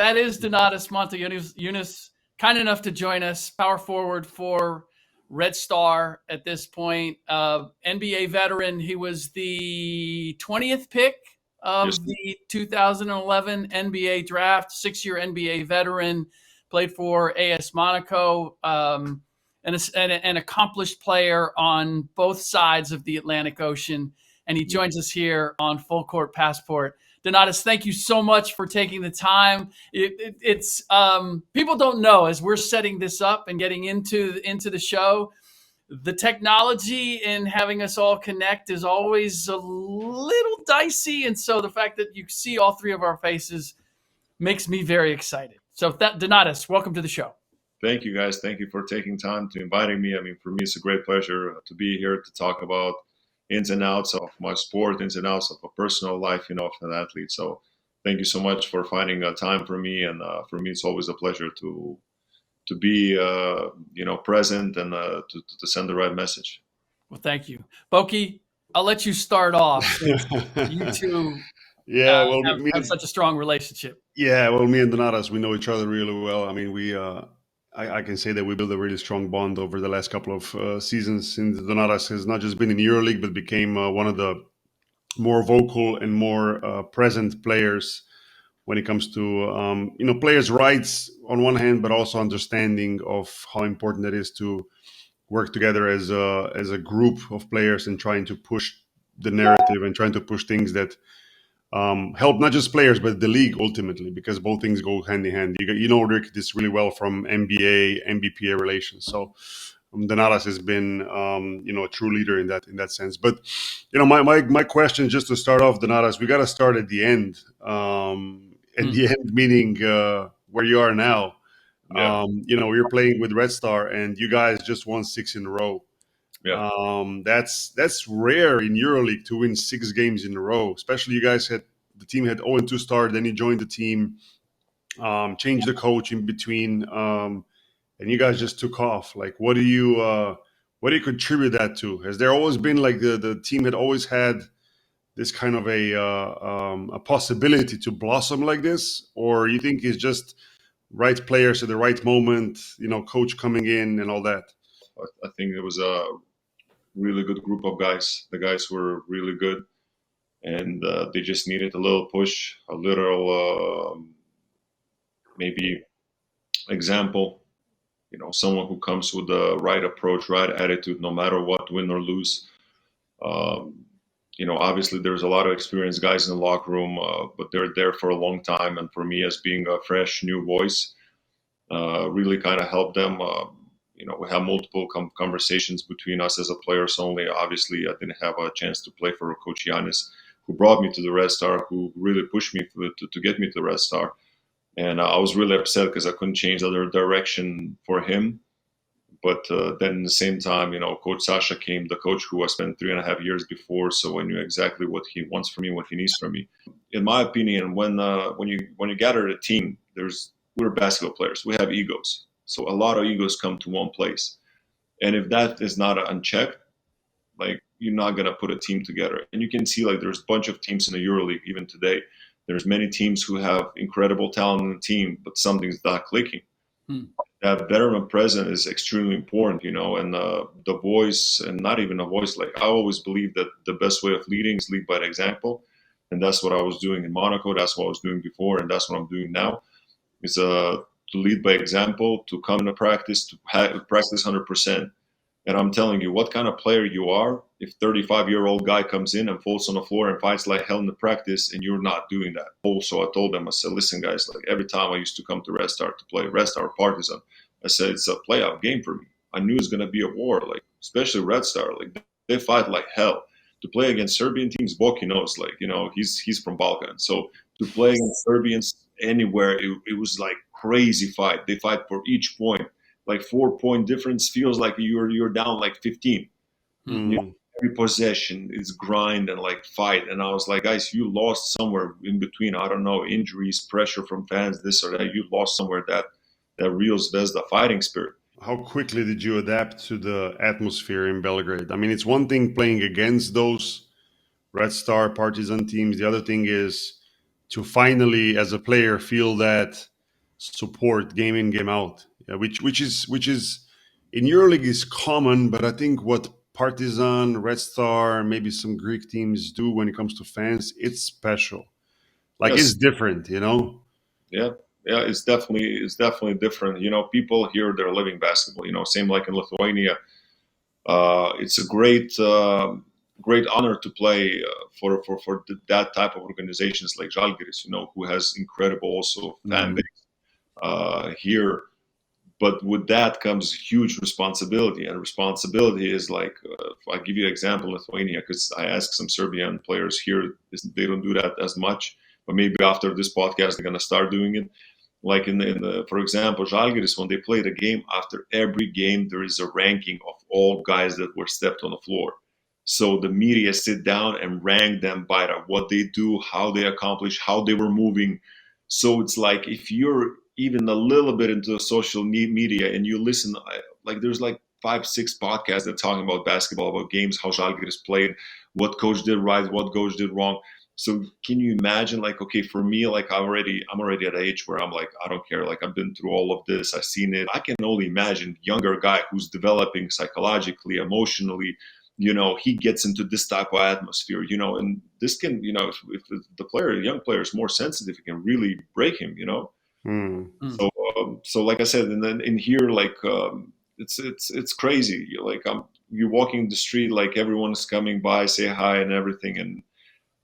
That is Donatas Motiejūnas, kind enough to join us, power forward for Red Star at this point. NBA veteran. He was the 20th pick of the 2011 NBA draft, 6-year NBA veteran, played for AS Monaco, and an accomplished player on both sides of the Atlantic Ocean. And he joins us here on Fullcourt Passport. Donatas, thank you so much for taking the time. It's people don't know, as we're setting this up and getting into the show, the technology in having us all connect is always a little dicey, and so the fact that you see all three of our faces makes me very excited. So, Donatas, welcome to the show. Thank you, guys. Thank you for taking time to inviting me. I mean, for me, it's a great pleasure to be here to talk about ins and outs of my sport, ins and outs of a personal life, of an athlete. So thank you so much for finding time for me. And for me, it's always a pleasure to be, present and to send the right message. Well, thank you. Boki, I'll let you start off. You two have such a strong relationship. Yeah, well, me and Donatas, we know each other really well. I mean, I can say that we built a really strong bond over the last couple of seasons, since Donatas has not just been in EuroLeague, but became one of the more vocal and more present players when it comes to, players' rights on one hand, but also understanding of how important it is to work together as a group of players and trying to push the narrative and trying to push things that help not just players but the league ultimately, because both things go hand in hand. You know Rick this really well from NBA, NBPA relations. So Donatas has been a true leader in that sense. But my question, just to start off, Donatas, we got to start at the end. The end meaning where you are now. Yeah. You're playing with Red Star, and you guys just won 6 in a row. Yeah. That's rare in EuroLeague to win 6 games in a row. Especially the team had 0-2 start, then you joined the team, changed the coach in between, and you guys just took off. Like, what do you contribute that to? Has there always been like the team had always had this kind of a possibility to blossom like this, or you think it's just right players at the right moment, coach coming in and all that? I think it was a really good group of guys. The guys were really good, and they just needed a little push, a little maybe example. Someone who comes with the right approach, right attitude, no matter what, win or lose. Obviously there's a lot of experienced guys in the locker room, but they're there for a long time. And for me, as being a fresh new voice, really kind of helped them. We have multiple conversations between us as a players only. Obviously, I didn't have a chance to play for Coach Giannis, who brought me to the Red Star, who really pushed me to get me to the Red Star. And I was really upset because I couldn't change the direction for him. But then at the same time, Coach Sasha came, the coach who I spent 3.5 years before, so I knew exactly what he wants from me, what he needs from me. In my opinion, when you gather a team, we're basketball players. We have egos. So a lot of egos come to one place. And if that is not unchecked, like, you're not going to put a team together. And you can see, like, there's a bunch of teams in the EuroLeague even today. There's many teams who have incredible talent in the team, but something's not clicking. That veteran presence is extremely important, and the voice, and not even a voice. Like, I always believe that the best way of leading is lead by example. And that's what I was doing in Monaco. That's what I was doing before. And that's what I'm doing now. Is to lead by example, to come to practice, to practice 100%. And I'm telling you, what kind of player you are, if 35-year-old guy comes in and falls on the floor and fights like hell in the practice, and you're not doing that. Also, I told them, I said, listen, guys, like, every time I used to come to Red Star to play Red Star Partizan, I said, it's a playoff game for me. I knew it was going to be a war, like, especially Red Star. Like, they fight like hell. To play against Serbian teams, Boki knows, like, he's from Balkan. So to play against Serbians anywhere, it was like crazy fight. They fight for each point. Like, 4-point difference feels like you're down like 15. Every possession is grind and like fight. And I was like, guys, you lost somewhere in between. I don't know, injuries, pressure from fans, this or that. You lost somewhere that real Zvezda fighting spirit. How quickly did you adapt to the atmosphere in Belgrade? I mean, it's one thing playing against those Red Star Partizan teams. The other thing is to finally, as a player, feel that support game in, game out. Yeah, which is in EuroLeague is common, but I think what Partizan, Red Star, maybe some Greek teams do when it comes to fans, it's special. Like Yes. it's different, you know. Yeah, yeah, it's definitely different. People here they're living basketball. Same like in Lithuania. It's a great honor to play for that type of organizations like Žalgiris. Who has incredible also fan base here. But with that comes huge responsibility, and responsibility is like I'll give you an example, Lithuania, because I asked some Serbian players here, they don't do that as much, but maybe after this podcast they're gonna start doing it. Like for example, Žalgiris, when they play the game, after every game there is a ranking of all guys that were stepped on the floor. So the media sit down and rank them by what they do, how they accomplish, how they were moving. So it's like if you're even a little bit into social media and you listen, like there's like 5-6 podcasts that talking about basketball, about games, how Žalgiris played, what coach did right, what coach did wrong. So can you imagine, like, okay, for me, like I'm already at an age where I'm like, I don't care. Like I've been through all of this. I've seen it. I can only imagine younger guy who's developing psychologically, emotionally, he gets into this type of atmosphere, and this can, if the young player is more sensitive, it can really break him, Mm. So like I said, and then in here, like, it's crazy. You're walking the street, like everyone's coming by, say hi and everything. And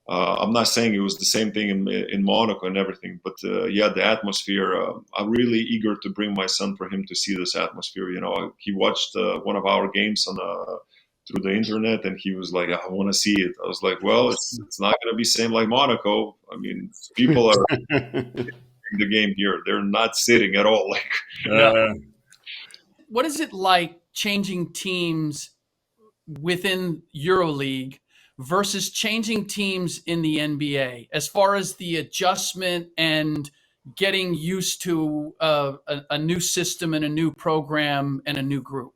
I'm not saying it was the same thing in Monaco and everything, but yeah, the atmosphere. I'm really eager to bring my son for him to see this atmosphere. He watched one of our games on through the internet, and he was like, "I want to see it." I was like, "Well, it's not going to be same like Monaco. I mean, people are in the game here; they're not sitting at all." Like, What is it like changing teams within EuroLeague versus changing teams in the NBA as far as the adjustment and getting used to a new system and a new program and a new group?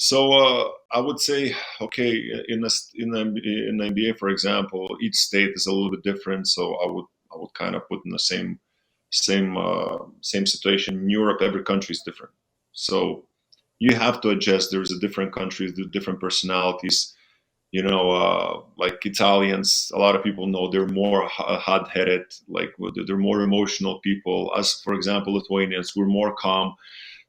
So I would say, okay, in the NBA, for example, each state is a little bit different. So I would kind of put in the same situation. In Europe, every country is different. So you have to adjust. There's a different countries, the different personalities. Like Italians, a lot of people know they're more hot-headed. Like they're more emotional people. Us, for example, Lithuanians, we're more calm.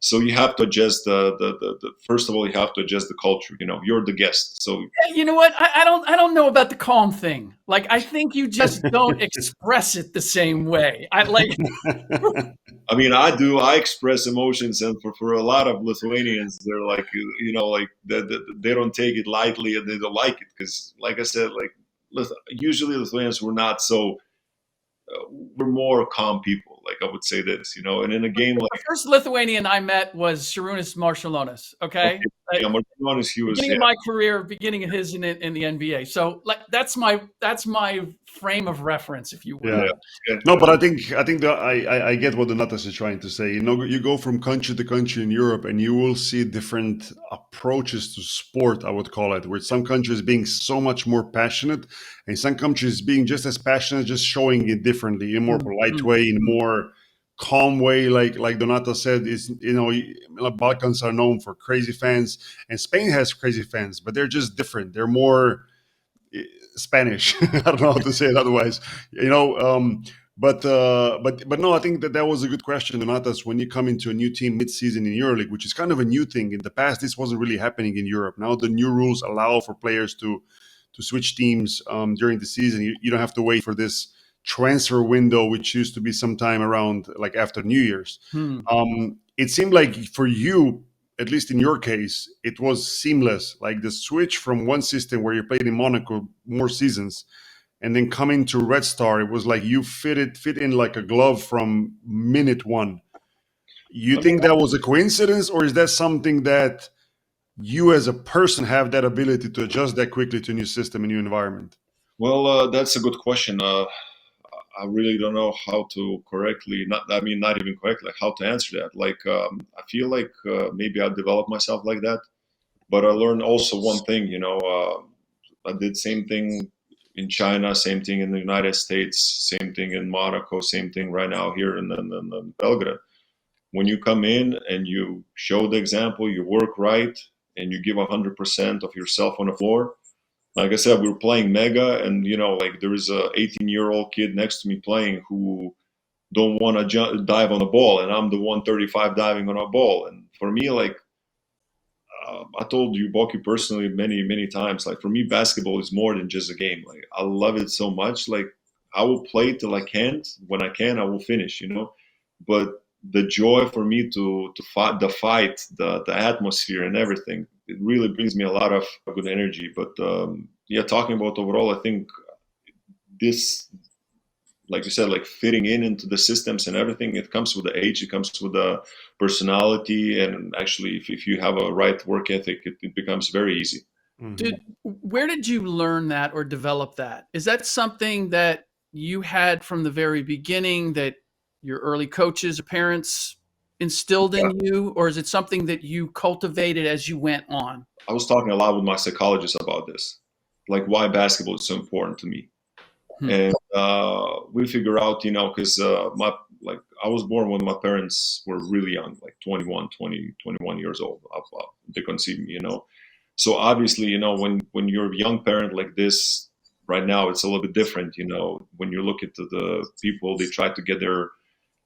So you have to adjust the first of all, you have to adjust the culture. You're the guest. So You know what? I don't know about the calm thing. Like I think you just don't express it the same way. I mean, I do. I express emotions, and for a lot of Lithuanians, they're like, like they don't take it lightly, and they don't like it because, like I said, like usually Lithuanians were not so. We're more calm people. Like I would say this, and in a game like The first Lithuanian I met was Šarūnas Maršalonis. Okay, yeah, Motiejūnas, he was beginning of my career, beginning of his in the NBA. So like that's my frame of reference, if you will. Yeah. No, but I think that I get what Donatas is trying to say. You go from country to country in Europe, and you will see different approaches to sport. I would call it, where some countries being so much more passionate, and some countries being just as passionate, just showing it differently, in a more polite way, in a more calm way. Like Donata said, is Balkans are known for crazy fans, and Spain has crazy fans, but they're just different. They're more Spanish. I don't know how to say it otherwise, But no, I think that was a good question, Donatas. When you come into a new team mid-season in EuroLeague, which is kind of a new thing. In the past, this wasn't really happening in Europe. Now the new rules allow for players to switch teams during the season. You don't have to wait for this transfer window, which used to be sometime around like after New Year's. It seemed like for you, at least in your case, it was seamless. Like the switch from one system where you played in Monaco more seasons, and then coming to Red Star, it was like you fit in like a glove from minute one. You think that was a coincidence, or is that something that you as a person have that ability to adjust that quickly to a new system, a new environment? Well, that's a good question. I really don't know how to correctly, not even correctly, how to answer that. Like, I feel like maybe I developed myself like that, but I learned also one thing, I did same thing in China, same thing in the United States, same thing in Monaco, same thing right now here in Belgrade. When you come in and you show the example, you work right, and you give 100% of yourself on the floor. Like I said, we were playing mega, and like there is a 18-year-old kid next to me playing who don't want to dive on a ball, and I'm the 135 diving on a ball. And for me, like I told you, Boki, personally, many times, like for me, basketball is more than just a game. Like I love it so much. Like I will play till I can't. When I can, I will finish. But the joy for me to fight the atmosphere and everything, it really brings me a lot of good energy. But yeah, talking about overall, I think this, like you said, like fitting into the systems and everything, it comes with the age, it comes with the personality, and actually, if you have a right work ethic, it becomes very easy. Where did you learn that or develop that? Is that something that you had from the very beginning, that your early coaches or parents instilled in you, or is it something that you cultivated as you went on? I was talking a lot with my psychologist about this, like why basketball is so important to me. And we figure out, because I was born when my parents were really young, like 21 years old. They conceived me, So obviously, when you're a young parent like this, right now, it's a little bit different, when you look at the people, they try to get their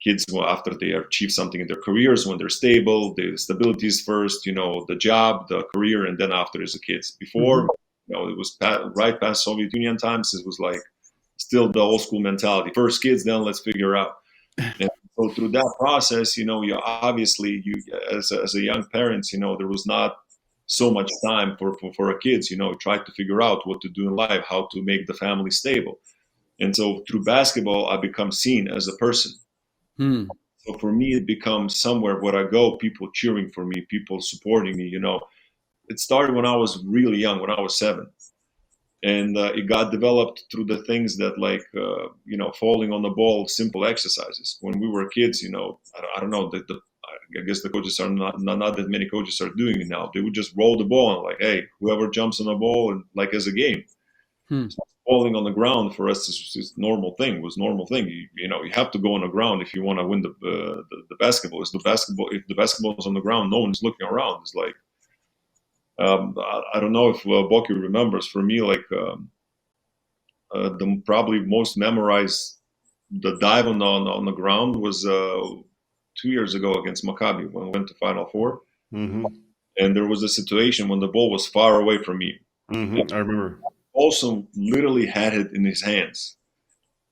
kids after they achieve something in their careers, when they're stable, the stability is first, the job, the career, and then after is the kids. Before, it was right past Soviet Union times, it was like, still the old school mentality. First kids, then let's figure out. And so through that process, you obviously, as a young parent, there was not so much time for our kids, try to figure out what to do in life, how to make the family stable. And so through basketball, I become seen as a person. So for me, it becomes somewhere where I go, people cheering for me, people supporting me, It started when I was really young, when I was 7. And it got developed through the things that falling on the ball, simple exercises. When we were kids, I don't know, I guess the coaches are not that many coaches are doing it now. They would just roll the ball and like, hey, whoever jumps on the ball, and like as a game. So falling on the ground for us is normal thing. You have to go on the ground if you want to win the basketball. If the basketball is on the ground, no one's looking around. It's like, I don't know if Boki remembers. For me, like the probably most memorized the dive on the ground was 2 years ago against Maccabi when we went to Final Four. And there was a situation when the ball was far away from me. I remember. Also, literally had it in his hands.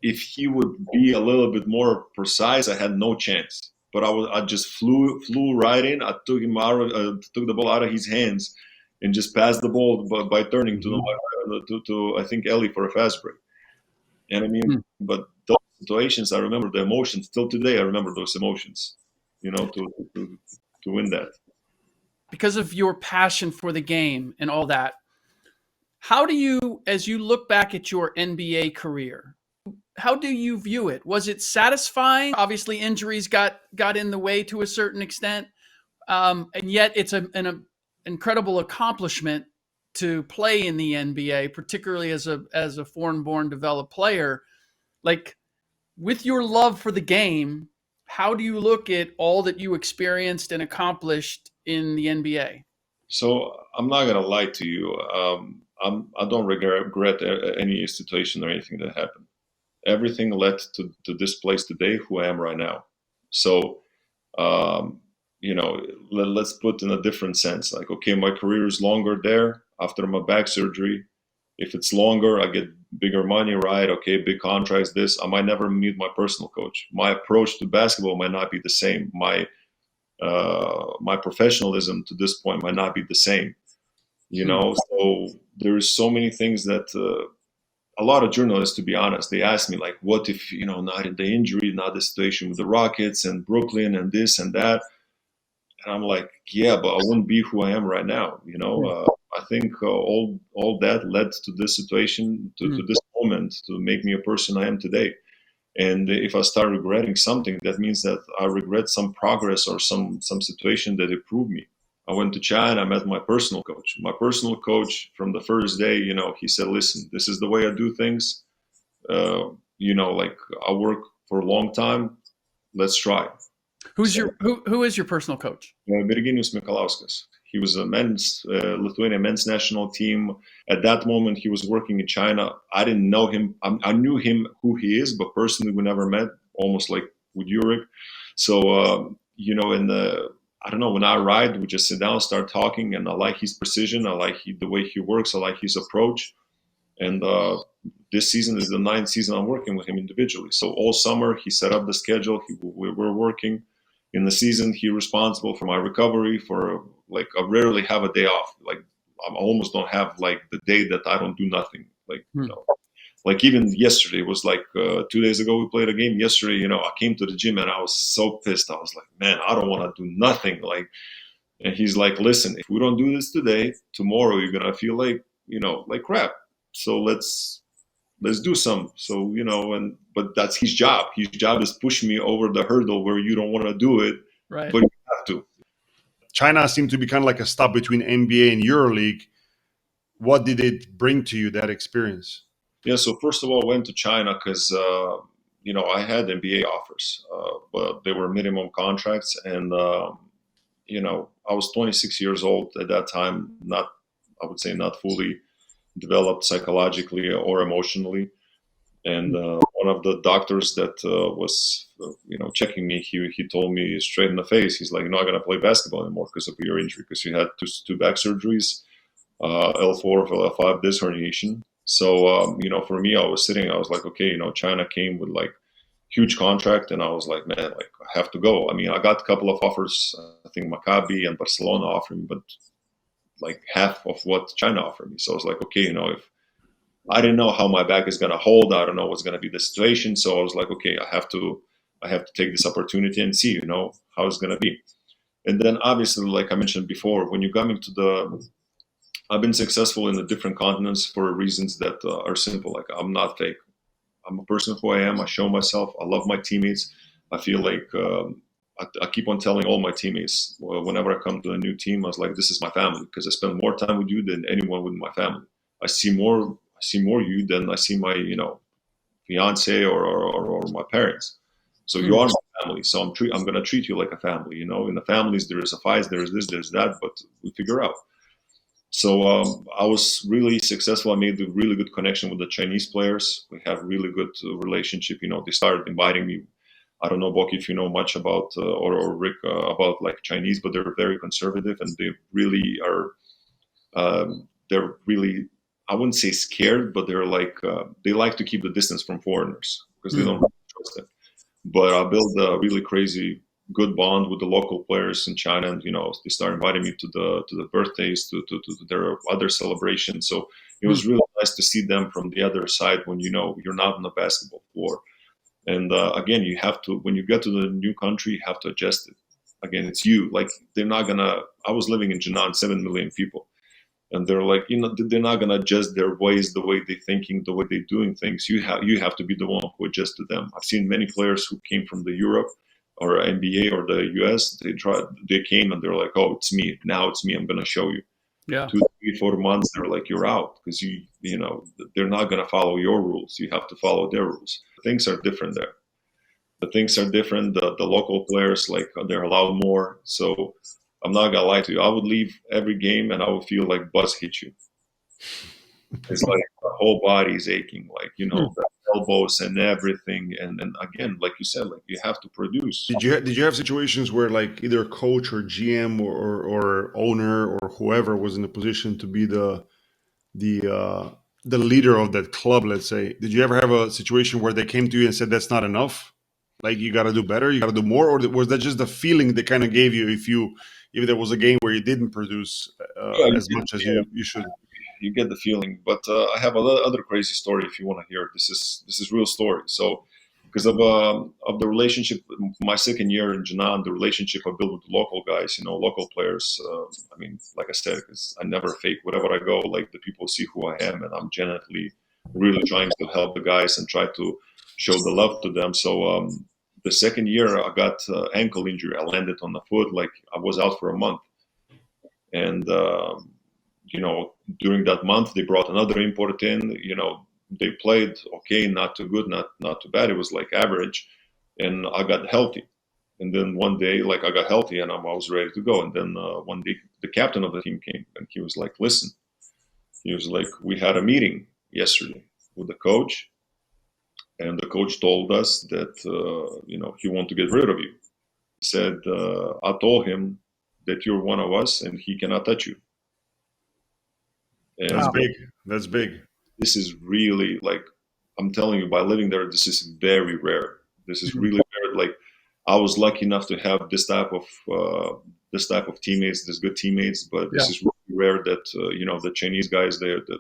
If he would be a little bit more precise, I had no chance. But I just flew right in. I took took the ball out of his hands, and just passed the ball by turning to I think Ellie for a fast break. And I mean, but those situations, I remember the emotions. Still today, I remember those emotions. To win that. Because of your passion for the game and all that, how do you, as you look back at your NBA career, how do you view it? Was it satisfying? Obviously, injuries got in the way to a certain extent, and yet it's an incredible accomplishment to play in the NBA, particularly as a foreign-born developed player. Like, with your love for the game, how do you look at all that you experienced and accomplished in the NBA? So I'm not gonna lie to you. I don't regret any situation or anything that happened. Everything led to this place today, who I am right now. So, let's put in a different sense. Like, okay, my career is longer there after my back surgery. If it's longer, I get bigger money, right? Okay, big contracts, this. I might never meet my personal coach. My approach to basketball might not be the same. My professionalism to this point might not be the same. So there's so many things that a lot of journalists, to be honest, they ask me like, what if, not in the injury, not the situation with the Rockets and Brooklyn and this and that. And I'm like, yeah, but I wouldn't be who I am right now. I think all that led to this situation, to this moment, to make me a person I am today. And if I start regretting something, that means that I regret some progress or some situation that improved me. I went to China. I met my personal coach. My personal coach from the first day, he said, "Listen, this is the way I do things. Like I work for a long time. Let's try." Who is your personal coach? Virginijus Mikalauskas. He was a Lithuania men's national team. At that moment, he was working in China. I didn't know him. I knew him, who he is, but personally, we never met. Almost like with Yurik. So I don't know. When I arrived, we just sit down, start talking, and I like his precision. I like the way he works. I like his approach. And this season is the 9th season I'm working with him individually. So all summer, he set up the schedule. We were working. In the season, he's responsible for my recovery. For like, I rarely have a day off. Like, I almost don't have like the day that I don't do nothing. Like, like even yesterday was like 2 days ago we played a game. Yesterday, I came to the gym and I was so pissed. I was like, man, I don't want to do nothing. Like, and he's like, listen, if we don't do this today, tomorrow you're gonna feel like like crap. So let's do some. So but that's his job. His job is push me over the hurdle where you don't want to do it, right? But you have to. China seemed to be kind of like a stop between NBA and EuroLeague. What did it bring to you, that experience? Yeah. So first of all, I went to China because I had NBA offers, but they were minimum contracts, and I was 26 years old at that time. I would say not fully developed psychologically or emotionally. And one of the doctors that was, checking me, he told me straight in the face, he's like, "You're not going to play basketball anymore because of your injury, because you had two back surgeries, L4, L5 disc herniation." So, for me, I was like, okay, China came with like huge contract, and I was like, man, like I have to go. I mean, I got a couple of offers. I think Maccabi and Barcelona offered me, but like half of what China offered me. So I was like, okay, if I didn't know how my back is going to hold. I don't know what's going to be the situation. So I was like, okay, I have to take this opportunity and see, how it's going to be. And then obviously, like I mentioned before, when you're coming to I've been successful in the different continents for reasons that are simple. Like, I'm not fake. I'm a person who I am. I show myself. I love my teammates. I feel like I keep on telling all my teammates whenever I come to a new team, I was like, this is my family, because I spend more time with you than anyone with my family. I see more you than I see my, fiance or my parents. So you are my family. So I'm going to treat you like a family. In the families, there is a fight, there is this, there's that, but we figure out. So I was really successful. I made a really good connection with the Chinese players. We have really good relationship. They started inviting me. I don't know, Boki, if you know much about, or Rick, about like Chinese, but they're very conservative, and they really are, they're really, I wouldn't say scared, but they're like, they like to keep the distance from foreigners because they don't really trust them. But I built a really crazy good bond with the local players in China, and they started inviting me to the birthdays, to their other celebrations. So it was really nice to see them from the other side when you're not on the basketball floor. And again, you have to, when you get to the new country, you have to adjust it. Again, it's you. Like, they're not gonna. I was living in Jinan, 7 million people, and they're like, they're not gonna adjust their ways, the way they're thinking, the way they're doing things. You have to be the one who adjusts to them. I've seen many players who came from the Europe or NBA or the US. They came and they're like, oh, it's me. Now it's me. I'm gonna show you. Yeah. 2, 3, 4 months, they're like, you're out, because they're not gonna follow your rules. You have to follow their rules. Things are different there. The things are different. The local players, like, they're allowed more. So I'm not gonna lie to you. I would leave every game and I would feel like buzz hit you. It's like the whole body is aching, like, the elbows and everything. And again, like you said, like, you have to produce. Did you have situations where like either coach or GM or owner or whoever was in a position to be the leader of that club, let's say? Did you ever have a situation where they came to you and said, that's not enough? Like, you got to do better, you got to do more? Or was that just the feeling they kind of gave you if there was a game where you didn't produce as much as you should? You get the feeling. But I have another crazy story if you want to hear it. This is real story. So because of the relationship, my second year in Jinan, the relationship I built with the local guys, local players. I mean, like I said, because I never fake. Wherever I go, like, the people see who I am, and I'm genuinely really trying to help the guys and try to show the love to them. So the second year, I got ankle injury. I landed on the foot, like I was out for a month. And during that month, they brought another import in. They played okay, not too good, not too bad. It was like average, and I got healthy. And then one day, like I got healthy and I was ready to go. And then one day, the captain of the team came and he was like, "Listen," he was like, "We had a meeting yesterday with the coach, and the coach told us that he wants to get rid of you. He said, I told him that you're one of us and he cannot touch you." And That's big. That's big. This is really, like, I'm telling you, by living there, this is very rare. This is really rare. Like, I was lucky enough to have this type of teammates, this good teammates, but this is really rare that the Chinese guys, the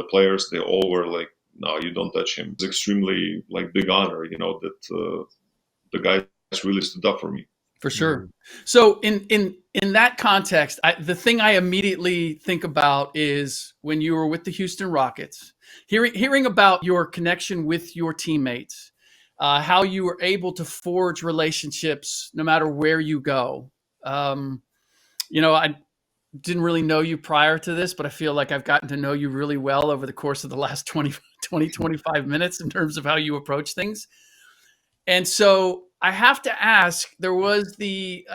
players, they all were like, "No, you don't touch him." It's extremely like big honor, that the guys really stood up for me. For sure. So in that context, the thing I immediately think about is when you were with the Houston Rockets, hearing about your connection with your teammates, how you were able to forge relationships no matter where you go. I didn't really know you prior to this, but I feel like I've gotten to know you really well over the course of the last 25 minutes in terms of how you approach things. And so I have to ask, there was the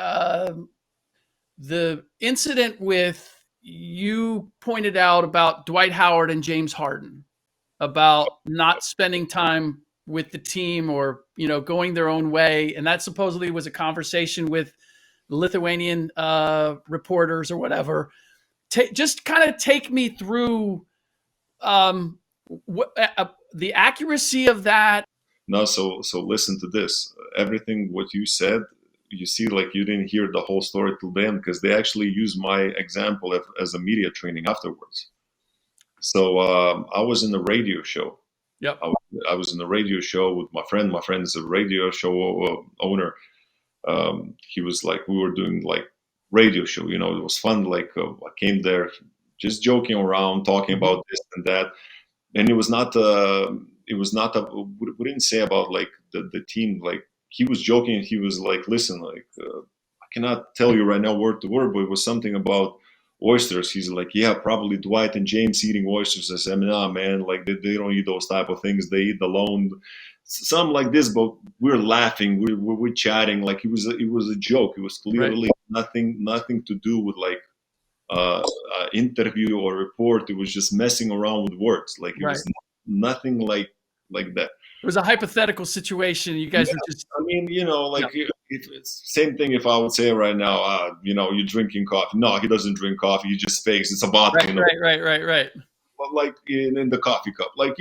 incident with, you pointed out about Dwight Howard and James Harden, about not spending time with the team or, going their own way. And that supposedly was a conversation with Lithuanian reporters or whatever. Just kind of take me through the accuracy of that. No, so listen to this. Everything what you said, you see, like you didn't hear the whole story till the end, because they actually used my example as a media training afterwards. So I was in a radio show. Yep. I was in a radio show with my friend. My friend is a radio show owner. He was like, we were doing like radio show. It was fun. Like I came there just joking around, talking about this and that, and it was not. We didn't say about like the team. Like he was joking. He was like, "Listen, like I cannot tell you right now word to word, but it was something about oysters." He's like, "Yeah, probably Dwight and James eating oysters." I said, "Nah, man, like they don't eat those type of things. They eat alone." Something like this, but we're laughing, we're chatting. Like it was a joke. It was clearly nothing to do with like interview or report. It was just messing around with words. Like it was nothing like that. It was a hypothetical situation. You guys were just. I mean, it's same thing. If I would say right now, you're drinking coffee. No, he doesn't drink coffee. He just fakes. It's a vodka. Right. But like in the coffee cup, like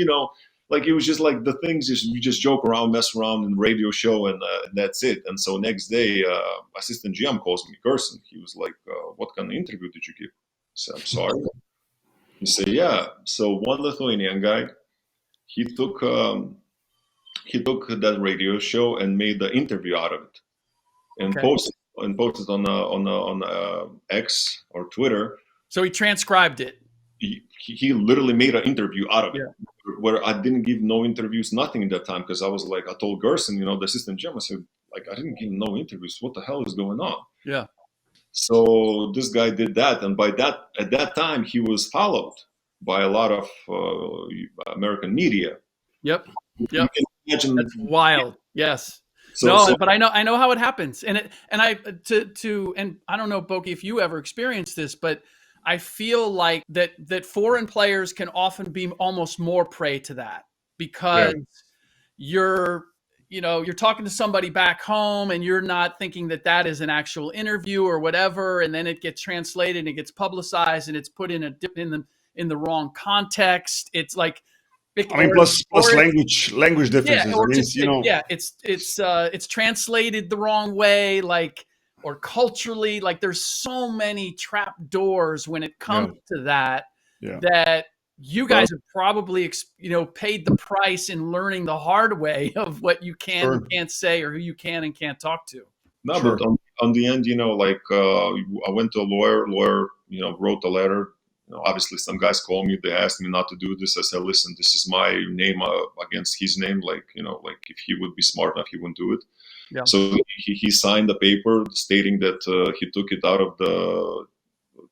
like it was just like the things you just joke around, mess around in the radio show, and that's it. And so next day, assistant GM calls me cursing. He was like, "What kind of interview did you give?" I said, "I'm sorry." He said, "Yeah." So one Lithuanian guy, he took that radio show and made the interview out of it, and posted on X or Twitter. So he transcribed it. He literally made an interview out of it, where I didn't give no interviews, nothing in that time, because I was like, I told Gerson, the assistant GM, I said, like, I didn't give no interviews. What the hell is going on? Yeah. So this guy did that, and at that time, he was followed by a lot of American media. Yep. You can imagine. That's wild. Yes. But I know how it happens, and I don't know, Boki, if you ever experienced this, but I feel like that foreign players can often be almost more prey to that, because you're talking to somebody back home and you're not thinking that is an actual interview or whatever, and then it gets translated and it gets publicized and it's put in in the wrong context. It's like, plus language differences. It's translated the wrong way, like, or culturally, like there's so many trap doors when it comes to that you guys have probably paid the price in learning the hard way of what you can and can't say, or who you can and can't talk to. No, but on the end, I went to a lawyer, wrote a letter. Obviously some guys called me, they asked me not to do this. I said, listen, this is my name against his name. Like, like if he would be smart enough, he wouldn't do it. Yeah. So he signed the paper stating that he took it out of the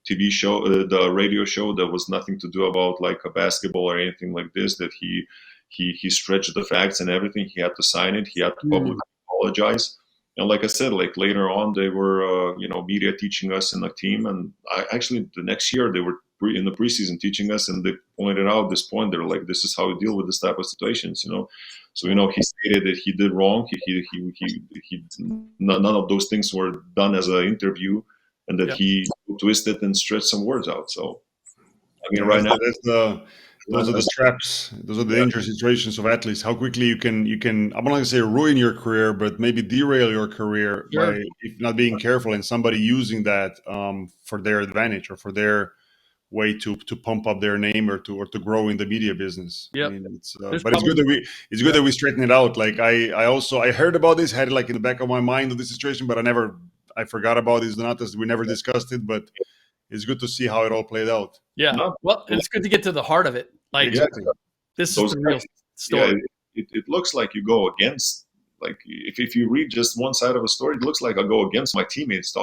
TV show, the radio show that was nothing to do about like a basketball or anything like this, that he stretched the facts and everything. He had to sign it. He had to publicly apologize. And like I said, like later on, they were, media teaching us in the team. And actually the next year they were in the preseason teaching us, and they pointed out this point. They're like, this is how we deal with this type of situations, So, he stated that he did wrong. None of those things were done as an interview, and that he twisted and stretched some words out. So, I mean, right now, those are the traps. Those are the dangerous situations of athletes. How quickly you can. I'm not going to say ruin your career, but maybe derail your career by if not being careful and somebody using that for their advantage or for their way to pump up their name or to grow in the media business. Yep. I mean, but it's good that we straighten it out. Like I heard about this, had it like in the back of my mind of this situation, but I forgot about this. We never discussed it, but it's good to see how it all played out. Yeah. Well, and it's good to get to the heart of it. Like, exactly. This is the real story. Yeah, it looks like you go against, like, if you read just one side of a story, it looks like I go against my teammates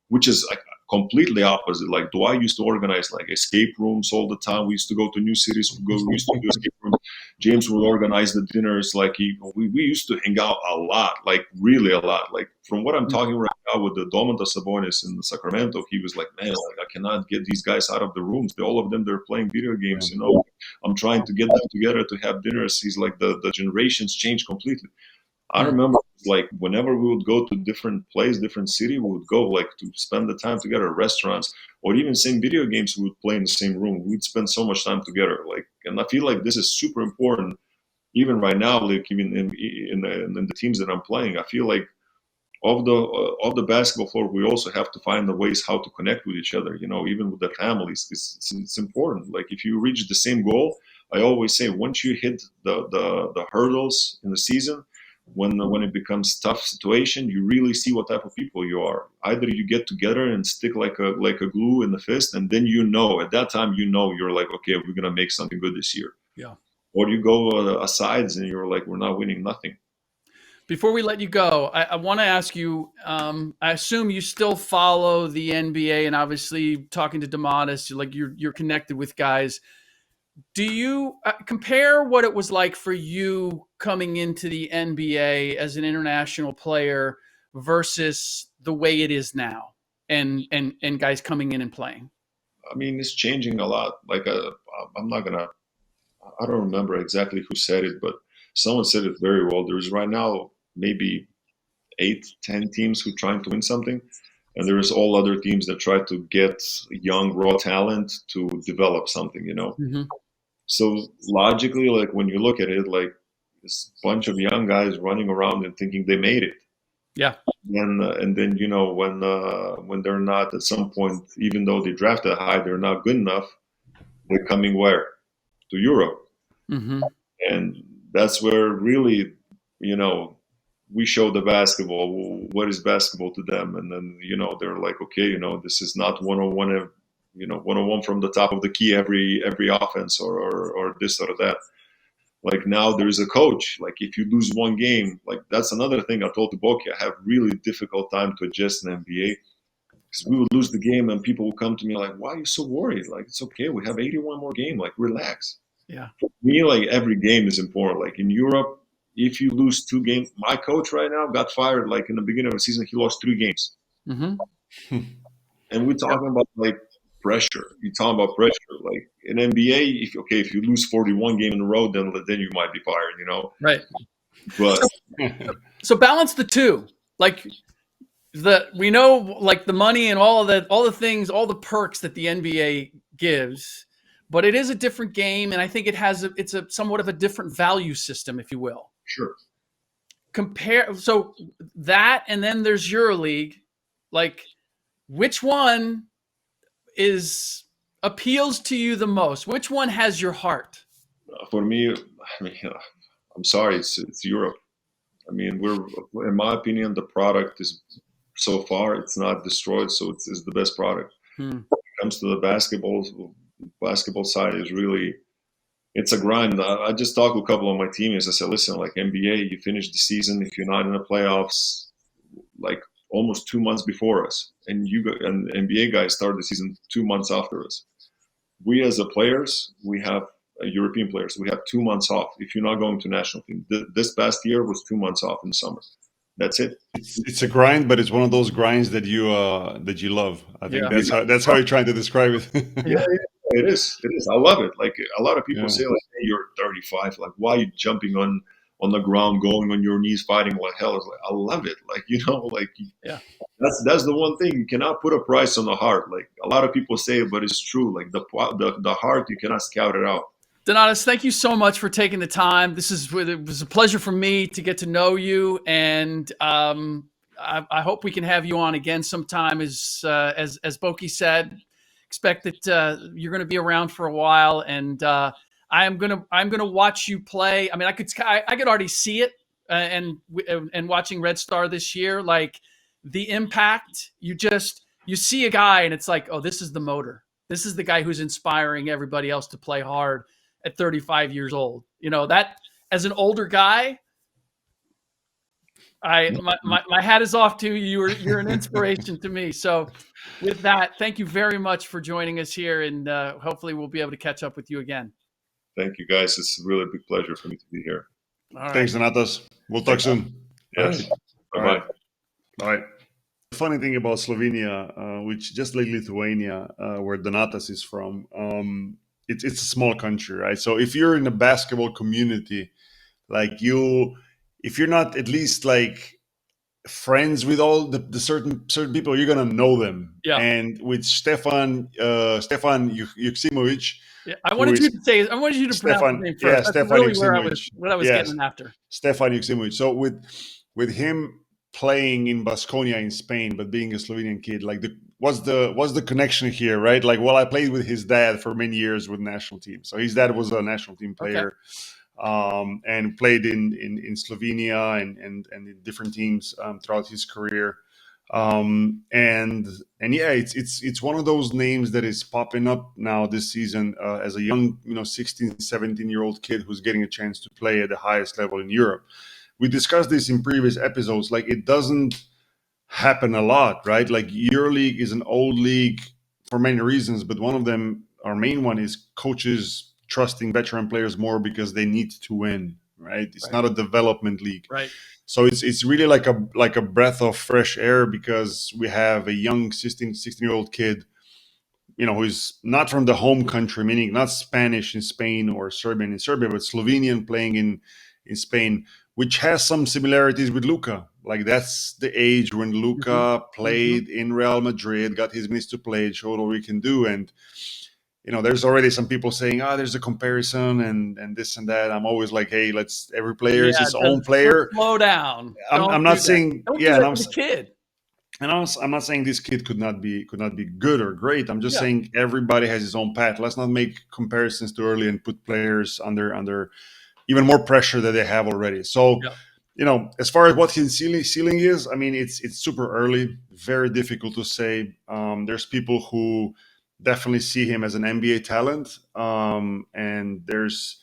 which is like completely opposite. Like, do I used to organize like escape rooms all the time? We used to go to new cities. We used to do escape rooms. James would organize the dinners. Like we used to hang out a lot, like really a lot. Like from what I'm talking right now with the Domantas Sabonis in Sacramento, he was like, man, like I cannot get these guys out of the rooms. All of them, they're playing video games. I'm trying to get them together to have dinners. He's like the generations change completely. I remember like whenever we would go to different place, different city, we would go like to spend the time together at restaurants, or even same video games we would play in the same room. We'd spend so much time together. Like, and I feel like this is super important even right now, like even in the teams that I'm playing. I feel like of the basketball floor, we also have to find the ways how to connect with each other, even with the families. It's important. Like if you reach the same goal, I always say once you hit the hurdles in the season, when it becomes tough situation, you really see what type of people you are. Either you get together and stick like a glue in the fist, and then at that time you're like, okay, we're gonna make something good this year. Yeah. Or you go asides and you're like, we're not winning nothing. Before we let you go, I want to ask you, I assume you still follow the NBA, and obviously talking to Domantas, like you're connected with guys. Do you compare what it was like for you coming into the NBA as an international player versus the way it is now, and guys coming in and playing? I mean, it's changing a lot. Like I don't remember exactly who said it, but someone said it very well. There's right now maybe 8-10 teams who are trying to win something, and there's all other teams that try to get young raw talent to develop something. Mm-hmm. So logically, like when you look at it, like this bunch of young guys running around and thinking they made it. Yeah. And then when they're not at some point, even though they drafted high, they're not good enough. They're coming where? To Europe. Mm-hmm. And that's where really, we show the basketball. What is basketball to them? And then they're like, okay, this is not 101. 101 from the top of the key every offense or this or that. Like now there's a coach. Like if you lose one game, like that's another thing I told to Boki. I have really difficult time to adjust in NBA because we would lose the game and people would come to me like, why are you so worried? Like it's okay. We have 81 more game. Like relax. Yeah. For me, like every game is important. Like in Europe, if you lose 2 games, my coach right now got fired. Like in the beginning of the season, he lost 3 games. Mm-hmm. And we're talking about like pressure. You're talking about pressure. Like in NBA, if you lose 41 game in a row, then you might be fired. Right. But so balance the two. Like we know like the money and all the things, all the perks that the NBA gives, but it is a different game, and I think it's a somewhat of a different value system, if you will. Sure. So that, and then there's EuroLeague. Like, which one appeals to you the most? Which one has your heart? For me, I mean, I'm sorry, it's Europe. I mean, in my opinion, the product is so far it's not destroyed, so it's the best product. When it comes to the basketball side, is really it's a grind. I just talked to a couple of my teammates. I said, listen, like NBA, you finish the season if you're not in the playoffs, like almost 2 months before us, and and NBA guys started the season 2 months after us. We as a players, we have European players, we have 2 months off if you're not going to national team. This past year was 2 months off in the summer. That's it. It's a grind, but it's one of those grinds that you love. I think that's how you're trying to describe it. Yeah, it is. It is. I love it. Like a lot of people Yeah. say, like, hey, you're 35. Like, why are you jumping on the ground, going on your knees, fighting like hell? It's like, I love it. Like, like Yeah. that's the one thing. You cannot put a price on the heart. Like a lot of people say it, but it's true. Like the heart, you cannot scout it out. Donatas, thank you so much for taking the time. It was a pleasure for me to get to know you, and I hope we can have you on again sometime. As Boki said, expect that you're going to be around for a while, and I'm gonna watch you play. I mean, I could already see it, and watching Red Star this year, like the impact. You see a guy, and it's like, oh, this is the motor. This is the guy who's inspiring everybody else to play hard at 35 years old. That as an older guy, my hat is off to you. You're an inspiration to me. So with that, thank you very much for joining us here, and hopefully we'll be able to catch up with you again. Thank you, guys. It's really a big pleasure for me to be here. All right. Thanks, Donatas. We'll talk soon. Yes. All Bye-bye. right. Bye. The funny thing about Slovenia, which just like Lithuania, where Donatas is from, it's a small country, right? So if you're in a basketball community, like if you're not at least like friends with all the certain people, you're gonna know them. Yeah. And with Stefan Yuksimovic, Yeah, I wanted you to pronounce his name first. That's Stefan really Yuksimovic. what I was getting after. Stefan Yuksimovic. So with him playing in Baskonia in Spain, but being a Slovenian kid, like what's the connection here, right? Like, well, I played with his dad for many years with national team. So his dad was a national team player, and played in Slovenia and in different teams throughout his career. And yeah, it's one of those names that is popping up now this season as a young 16, 17-year-old kid who's getting a chance to play at the highest level in Europe. We discussed this in previous episodes. Like, it doesn't happen a lot, right? Like, EuroLeague is an old league for many reasons, but one of them, our main one, is coaches trusting veteran players more because they need to win, right? It's not a development league, right? So it's really like a breath of fresh air, because we have a young 16-year-old kid, who is not from the home country, meaning not Spanish in Spain or Serbian in Serbia, but Slovenian playing in Spain, which has some similarities with Luka. Like, that's the age when Luka played in Real Madrid, got his minutes to play, showed what we can do. And, there's already some people saying, there's a comparison and this and that. I'm always like, hey, every player is his own player. Slow down. I'm not saying, Don't do that to the kid. And I'm not saying this kid could not be good or great. I'm just saying everybody has his own path. Let's not make comparisons too early and put players under even more pressure that they have already. So, as far as what his ceiling is, I mean, it's super early, very difficult to say. There's people who definitely see him as an NBA talent, and there's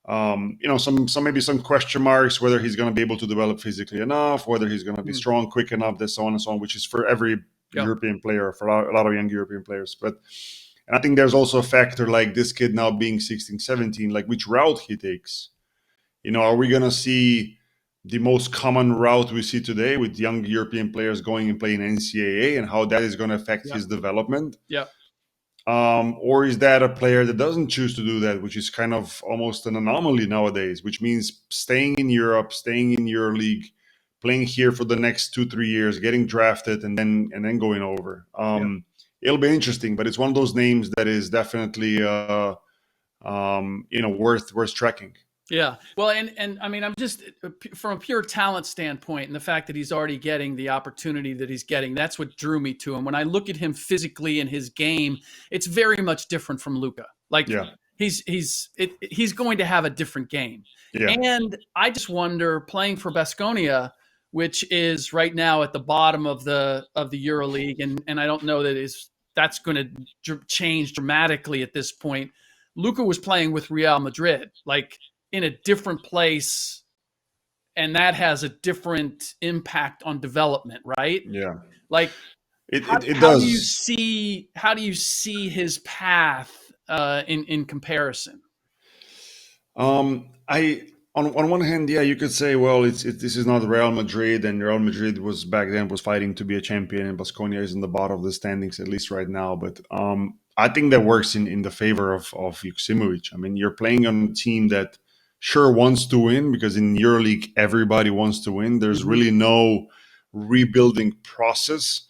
some question marks whether he's going to be able to develop physically enough, whether he's going to be strong, quick enough, so on and so on, which is for every European player, for a lot of young European players. And I think there's also a factor like this kid now being 16, 17, like which route he takes. Are we going to see the most common route we see today with young European players going and playing NCAA, and how that is going to affect his development? Yeah. Or is that a player that doesn't choose to do that, which is kind of almost an anomaly nowadays, which means staying in Europe, staying in EuroLeague, playing here for the next 2-3 years, getting drafted, and then going over. It'll be interesting, but it's one of those names that is definitely worth tracking. Yeah. Well, and I mean, I'm just from a pure talent standpoint, and the fact that he's already getting the opportunity that he's getting, that's what drew me to him. When I look at him physically in his game, it's very much different from Luka. Like, he's going to have a different game. Yeah. And I just wonder, playing for Baskonia, which is right now at the bottom of the EuroLeague, and I don't know that's going to change dramatically at this point. Luka was playing with Real Madrid, like, in a different place, and that has a different impact on development, right? Yeah, Like, it how do you does. see his path in comparison? I on one hand, yeah, you could say, well, this is not Real Madrid, and Real Madrid was back then was fighting to be a champion, and Baskonia is in the bottom of the standings at least right now. But I think that works in the favor of Juksimovic. I mean, you're playing on a team that sure wants to win, because in EuroLeague everybody wants to win. There's Mhm. really no rebuilding process.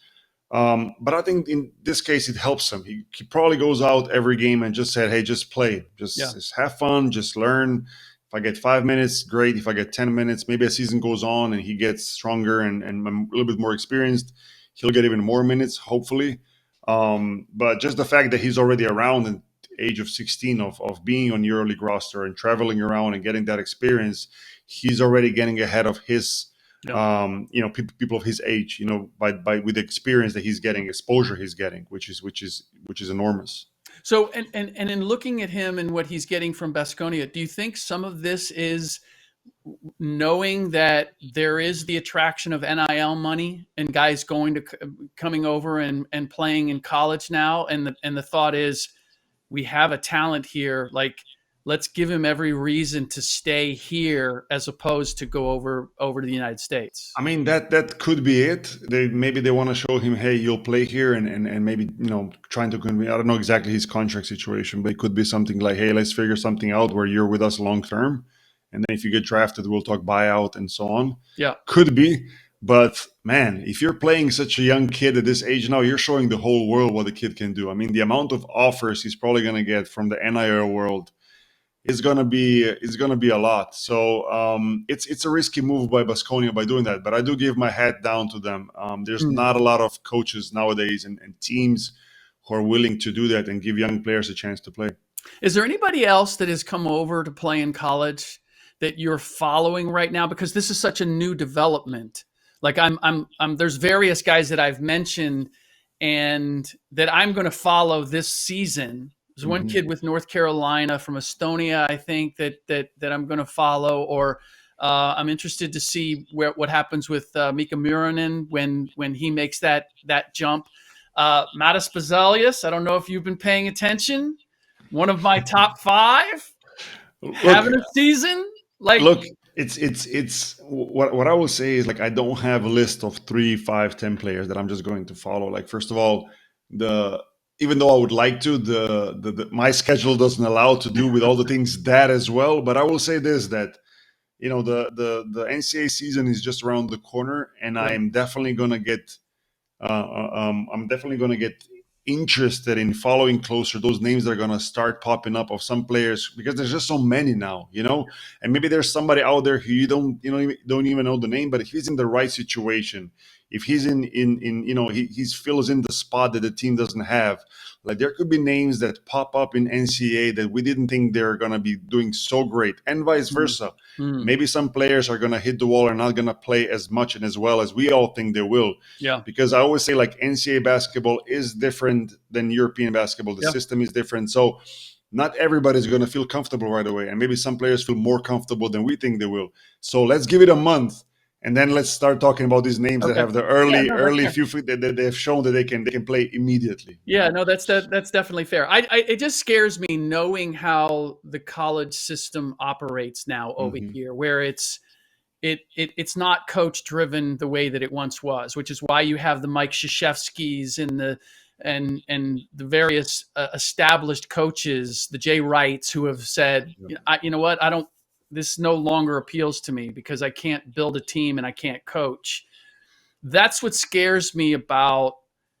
But I think in this case, it helps him. He probably goes out every game and just said, hey, just play. Yeah. Just have fun. Just learn. If I get 5 minutes, great. If I get 10 minutes, maybe a season goes on and he gets stronger and a little bit more experienced, he'll get even more minutes, hopefully. But just the fact that he's already around at the age of 16 of being on EuroLeague roster and traveling around and getting that experience, he's already getting ahead of his Yeah. people of his age, by with the experience that he's getting, exposure he's getting, which is enormous. So, and in looking at him and what he's getting from Baskonia, do you think some of this is knowing that there is the attraction of NIL money and guys coming over and playing in college now, and the thought is, we have a talent here, like, let's give him every reason to stay here as opposed to go over to the United States? I mean, that could be it. Maybe they want to show him, hey, you'll play here, and maybe trying to convince. I don't know exactly his contract situation, but it could be something like, hey, let's figure something out where you're with us long term, and then if you get drafted, we'll talk buyout and so on. Yeah. Could be. But man, if you're playing such a young kid at this age now, you're showing the whole world what the kid can do. I mean, the amount of offers he's probably going to get from the NIL world is going to be a lot. So it's a risky move by Baskonia by doing that. But I do give my hat down to them. There's not a lot of coaches nowadays and teams who are willing to do that and give young players a chance to play. Is there anybody else that has come over to play in college that you're following right now? Because this is such a new development. Like, I'm there's various guys that I've mentioned and that I'm going to follow this season. There's one kid with North Carolina from Estonia, I think that I'm going to follow, or I'm interested to see what happens with Mika Murinen when he makes that jump. Matas Bazalius, I don't know if you've been paying attention. One of my top 5 having a season. Like, look, it's what I will say is, like, I don't have a list of 3, 5, 10 players that I'm just going to follow. Like, first of all, even though I would like to, my schedule doesn't allow to do with all the things that as well. But I will say this, that the NCAA season is just around the corner, and yeah. I'm definitely gonna get interested in following closer those names that are going to start popping up of some players, because there's just so many now, and maybe there's somebody out there who you don't even know the name, but if he's in the right situation, if he's in he fills in the spot that the team doesn't have, like, there could be names that pop up in NCAA that we didn't think they're going to be doing so great, and vice versa. Maybe some players are going to hit the wall and not going to play as much and as well as we all think they will. Yeah. Because I always say, like, NCAA basketball is different than European basketball. The system is different. So not everybody's going to feel comfortable right away. And maybe some players feel more comfortable than we think they will. So let's give it a month. And then let's start talking about these names that have the early few that they've shown that they can play immediately. Yeah, no, that's definitely fair. It just scares me knowing how the college system operates now over here, where it's not coach driven the way that it once was, which is why you have the Mike Krzyzewskis and the various established coaches, the Jay Wrights, who have said, you know what, this no longer appeals to me because I can't build a team and I can't coach. That's what scares me about,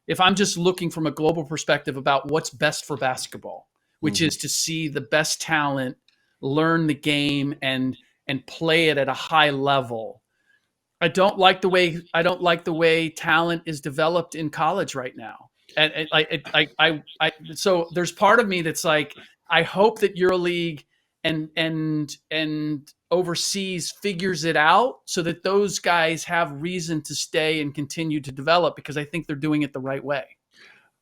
if I'm just looking from a global perspective about what's best for basketball, which is to see the best talent learn the game and play it at a high level. I don't like the way talent is developed in college right now. And so there's part of me that's like, I hope that EuroLeague and overseas figures it out so that those guys have reason to stay and continue to develop, because I think they're doing it the right way.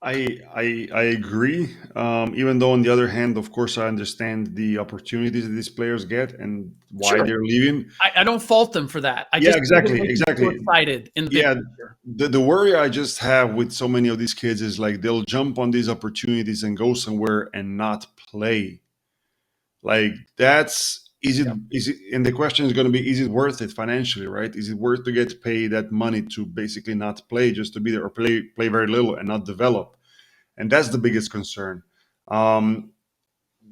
I agree. Even though on the other hand, of course, I understand the opportunities that these players get and why Sure. they're leaving. I don't fault them for that. I Yeah, just think it exactly, makes me too exactly. excited in the big Yeah, picture. the worry I just have with so many of these kids is like they'll jump on these opportunities and go somewhere and not play. Like that's Yeah. is it, and the question is going to be, is it worth it financially, right? Is it worth to get paid that money to basically not play, just to be there, or play very little and not develop? And that's the biggest concern. Um,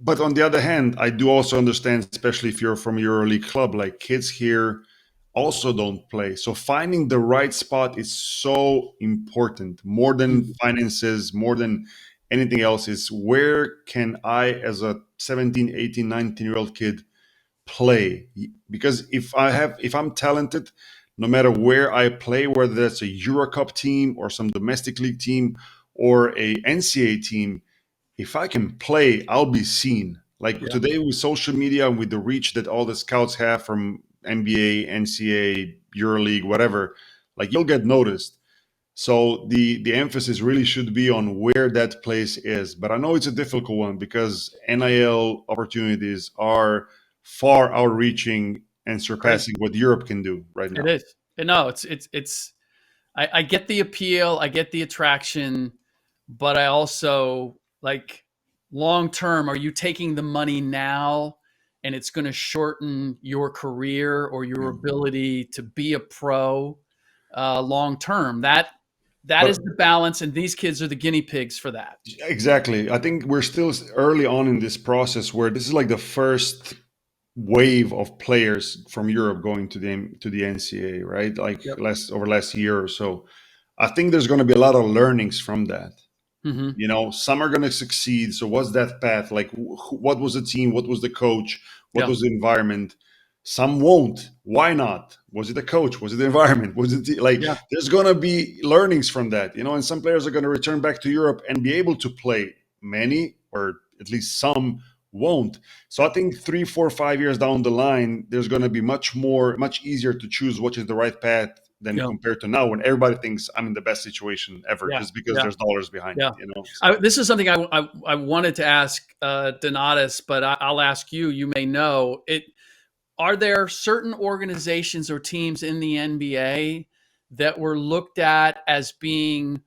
but on the other hand, I do also understand, especially if you're from a EuroLeague club, like kids here also don't play. So finding the right spot is so important, more than Mhm. finances, more than anything else. Is where can I, as a 17, 18, 19-year-old kid, play? Because if I'm talented, no matter where I play, whether that's a Euro Cup team or some domestic league team or a NCAA team, if I can play, I'll be seen. Like Yeah. today with social media and with the reach that all the scouts have from NBA, NCAA, EuroLeague, whatever, like you'll get noticed. So the emphasis really should be on where that place is. But I know it's a difficult one because NIL opportunities are far outreaching and Crazy. surpassing what Europe can do right It now. is. No, it's I get the appeal, I get the attraction, but I also like long term, are you taking the money now and it's going to shorten your career or your ability to be a pro long term? That is But the balance, and these kids are the guinea pigs for that. exactly, I think we're still early on in this process where this is like the first wave of players from Europe going to the NCAA, right? Like Yep. last year or so. I think there's going to be a lot of learnings from that. Hmm. You know, some are going to succeed. So what's that path? Like, what was the team? What was the coach? What Yeah. was the environment? Some won't. Why not? Was it the coach? Was it the environment? Was it like? Yeah. There's going to be learnings from that. You know, and some players are going to return back to Europe and be able to play. Many, or at least some, won't. So I think 3, 4, 5 years down the line, there's going to be much easier to choose what is the right path than Yeah. compared to now when everybody thinks I'm in the best situation ever Yeah. just because Yeah. there's dollars behind it, Yeah. you know? So This is something I wanted to ask Donatus, but I'll ask you. You may know it. Are there certain organizations or teams in the NBA that were looked at as being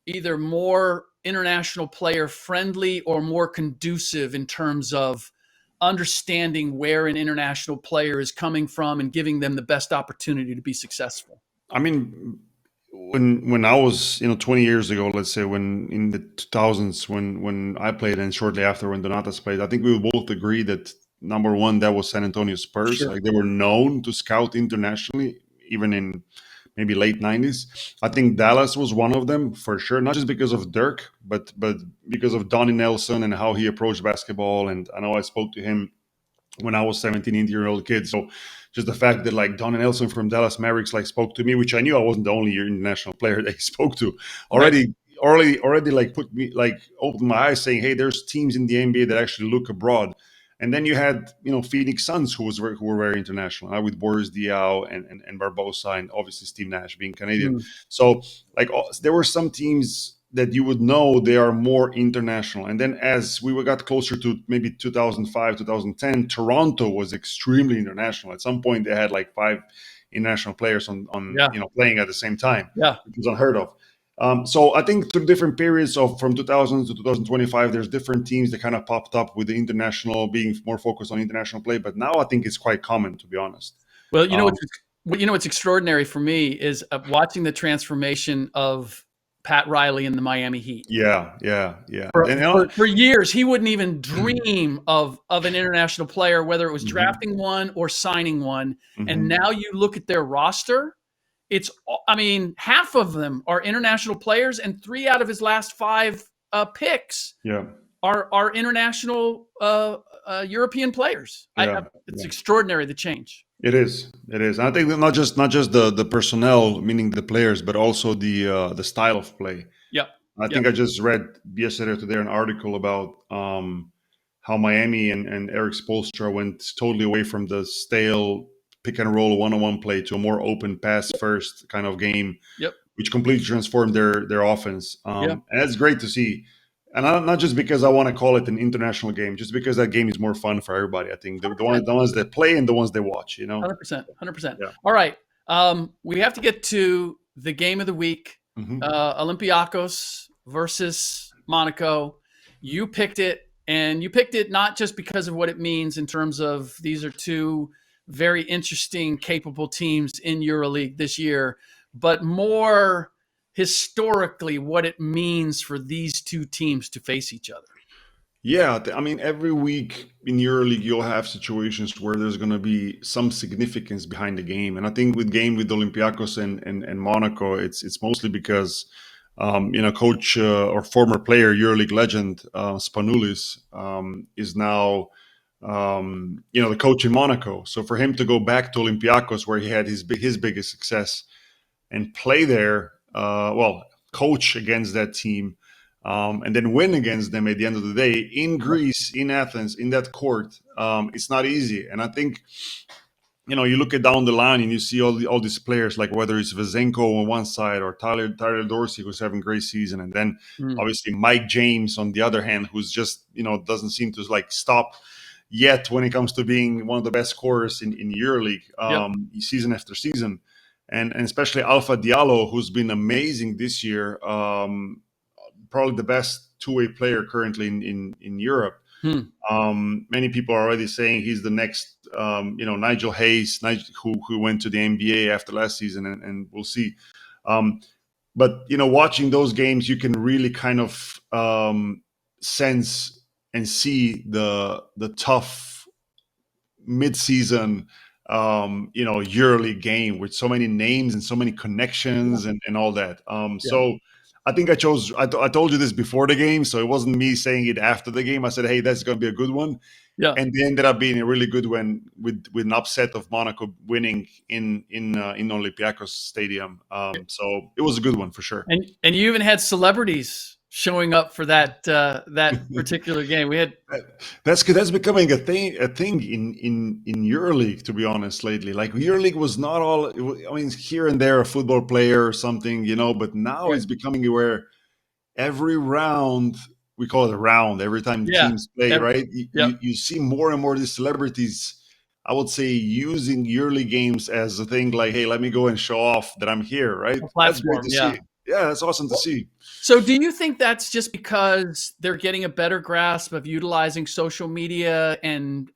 either more international player friendly or more conducive in terms of understanding where an international player is coming from and giving them the best opportunity to be successful? I mean, when I was 20 years ago, let's say when in the 2000s when I played and shortly after when Donatas played, I think we would both agree that number one, that was San Antonio Spurs. Sure. Like they were known to scout internationally, even in maybe late 90s. I think Dallas was one of them for sure, not just because of Dirk, but because of Donnie Nelson and how he approached basketball. And I know I spoke to him when I was 17, 18-year-old kid. So just the fact that like Donnie Nelson from Dallas Mavericks like spoke to me, which I knew I wasn't the only international player that he spoke to, Right. already like put me like opened my eyes saying, hey, there's teams in the NBA that actually look abroad. And then you had, Phoenix Suns who were very international, with Boris Diaw and Barbosa, and obviously Steve Nash being Canadian. Mm. So like there were some teams that you would know they are more international. And then as we got closer to maybe 2005, 2010, Toronto was extremely international. At some point, they had like 5 international players on Yeah. playing at the same time, Yeah. which was unheard of. So I think through different periods of from 2000 to 2025, there's different teams that kind of popped up with the international being more focused on international play. But now I think it's quite common, to be honest. Well, Um, what's extraordinary for me is watching the transformation of Pat Riley in the Miami Heat. yeah, yeah, yeah. For, And, for years, he wouldn't even dream of an international player, whether it was mhm, drafting one or signing one. And mhm. now you look at their roster, I mean, half of them are international players, and 3 out of his last 5 picks Yeah, are international European players. yeah, It's yeah. extraordinary, the change. It is. It is. And I think that not just the personnel, meaning the players, but also the style of play. Yep. I Yep. think I just read yesterday or today an article about how Miami and Eric Spoelstra went totally away from the stale pick and roll one-on-one play to a more open pass first kind of game, Yep. which completely transformed their offense. Yeah. And that's great to see. And not just because I want to call it an international game, just because that game is more fun for everybody. I think the ones that play and the ones that watch, 100%. 100%. Yeah. All right. We have to get to the game of the week. Olympiacos versus Monaco. You picked it, and you picked it not just because of what it means in terms of these are two very interesting, capable teams in EuroLeague this year, but more historically what it means for these two teams to face each other. Yeah, I mean, every week in EuroLeague, you'll have situations where there's going to be some significance behind the game, and I think with Olympiacos and Monaco, it's mostly because coach or former player, EuroLeague legend Spanoulis is now the coach in Monaco. So for him to go back to Olympiacos, where he had his biggest success, and play there, coach against that team. And then win against them at the end of the day in Greece, in Athens, in that court. It's not easy. And I think, you look at down the line and you see all these players, like whether it's Vezenko on one side or Tyler Dorsey, who's having a great season. And then obviously Mike James on the other hand, who's just, doesn't seem to stop yet when it comes to being one of the best scorers in EuroLeague season after season. And especially Alpha Diallo, who's been amazing this year. Probably the best two-way player currently in Europe. Many people are already saying he's the next, Nigel Hayes, who went to the NBA after last season, and we'll see. But watching those games, you can really kind of sense and see the tough mid-season, EuroLeague game with so many names and so many connections and all that. So I think I told you this before the game, so it wasn't me saying it after the game. I said, hey, that's going to be a good one. Yeah. And they ended up being a really good one with an upset of Monaco winning in Olympiacos Stadium. So it was a good one for sure. And you even had celebrities showing up for that particular game. We had that's becoming a thing in EuroLeague, to be honest, lately. Like EuroLeague was not all, I mean, here and there a football player or something, but now it's becoming where every round, we call it a round, every time teams play, right? You see more and more of these celebrities, I would say, using EuroLeague games as a thing like, hey, let me go and show off that I'm here, right? That's great to see. Yeah, that's awesome to see. So do you think that's just because they're getting a better grasp of utilizing social media and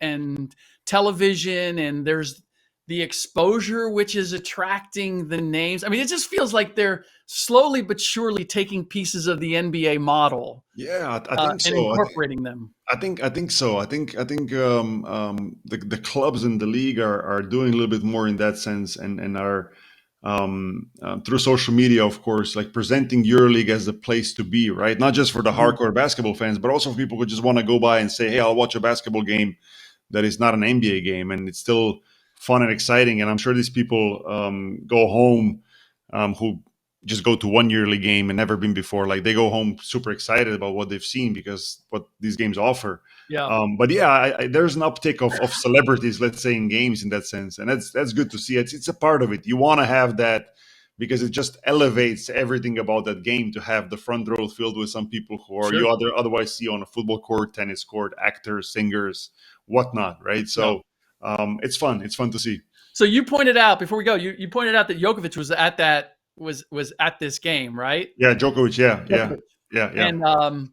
television, and there's the exposure which is attracting the names? I mean, it just feels like they're slowly but surely taking pieces of the NBA model. Yeah, I think so. And incorporating them. I think so. I think the clubs in the league are doing a little bit more in that sense, and are through social media, of course, like presenting EuroLeague as the place to be, right? Not just for the hardcore basketball fans, but also for people who just want to go by and say, hey, I'll watch a basketball game that is not an NBA game, and it's still fun and exciting. And I'm sure these people go home who just go to one EuroLeague game and never been before. Like they go home super excited about what they've seen because what these games offer. Yeah. But yeah, there's an uptick of celebrities, let's say, in games in that sense, and that's good to see. It's a part of it. You want to have that because it just elevates everything about that game to have the front row filled with some people who are you otherwise see on a football court, tennis court, actors, singers, whatnot, right? So it's fun. It's fun to see. So you pointed out before we go, you pointed out that Djokovic was at that. Was at this game, right? Yeah, Djokovic. Yeah. And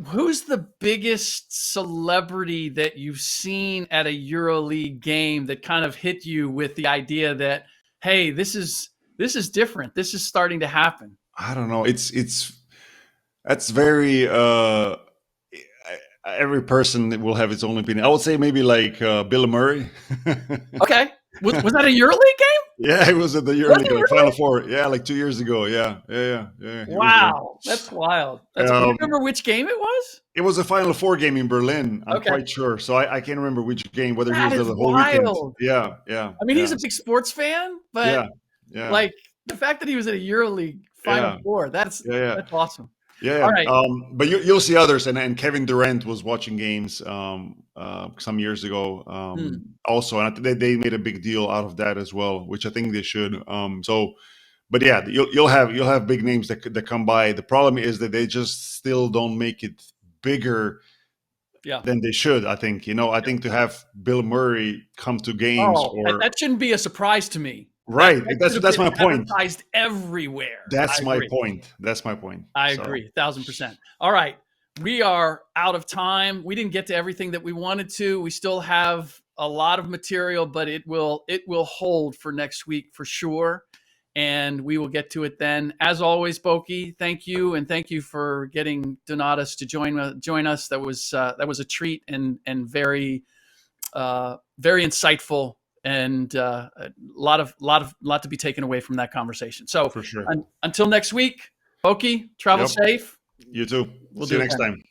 who's the biggest celebrity that you've seen at a EuroLeague game that kind of hit you with the idea that, hey, this is different. This is starting to happen. I don't know. That's very. Every person will have its own opinion. I would say maybe like Bill Murray. Okay. Was that a EuroLeague game? Yeah, it was at the EuroLeague really? Final Four. Yeah, like 2 years ago. Yeah. Wow, that's wild. Do you remember which game it was? It was a Final Four game in Berlin. I'm quite sure. So I can't remember which game, whether he was there the whole weekend. Yeah. I mean, he's a big sports fan, but like the fact that he was at a EuroLeague Final Four, that's awesome. Yeah. All right. But you'll see others, and Kevin Durant was watching games some years ago also, and they made a big deal out of that as well, which I think they should. So but yeah, you'll have big names that come by. The problem is that they just still don't make it bigger than they should. I think I think to have Bill Murray come to games that shouldn't be a surprise to me. Right. That's my point. Advertised everywhere. That's my point. I agree, 1,000%. All right, we are out of time. We didn't get to everything that we wanted to. We still have a lot of material, but it will hold for next week for sure, and we will get to it then. As always, Boki, thank you, and thank you for getting Donatas to join us. That was a treat and very very insightful. And a lot to be taken away from that conversation. So for sure. Until next week, Boki, travel safe. You too. We'll see you next time.